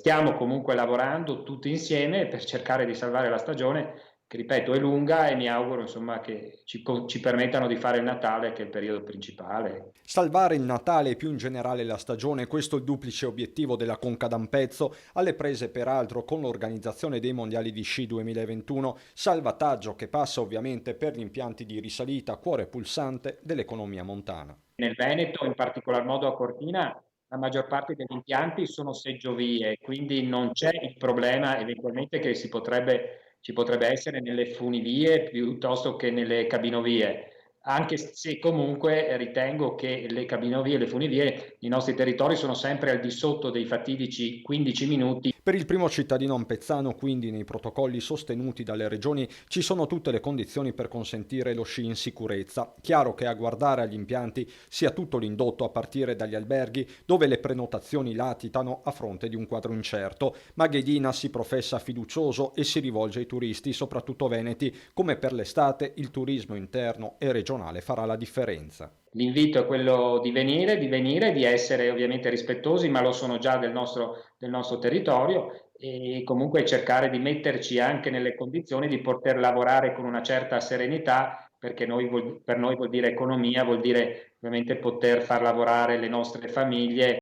stiamo comunque lavorando tutti insieme per cercare di salvare la stagione, che ripeto è lunga, e mi auguro insomma che ci permettano di fare il Natale, che è il periodo principale. Salvare il Natale e più in generale la stagione, questo è il duplice obiettivo della Conca d'Ampezzo, alle prese peraltro con l'organizzazione dei mondiali di sci 2021, salvataggio che passa ovviamente per gli impianti di risalita, cuore pulsante dell'economia montana. Nel Veneto, in particolar modo a Cortina, la maggior parte degli impianti sono seggiovie, quindi non c'è il problema eventualmente che ci potrebbe essere nelle funivie piuttosto che nelle cabinovie, anche se comunque ritengo che le cabinovie e le funivie, i nostri territori sono sempre al di sotto dei fatidici 15 minuti. Per il primo cittadino ampezzano, quindi, nei protocolli sostenuti dalle regioni ci sono tutte le condizioni per consentire lo sci in sicurezza. Chiaro che a guardare agli impianti sia tutto l'indotto a partire dagli alberghi dove le prenotazioni latitano a fronte di un quadro incerto, ma Ghedina si professa fiducioso e si rivolge ai turisti, soprattutto veneti, come per l'estate il turismo interno e regionale farà la differenza. L'invito è quello di venire, di essere ovviamente rispettosi, ma lo sono già del nostro territorio, e comunque cercare di metterci anche nelle condizioni di poter lavorare con una certa serenità, perché per noi vuol dire economia, vuol dire ovviamente poter far lavorare le nostre famiglie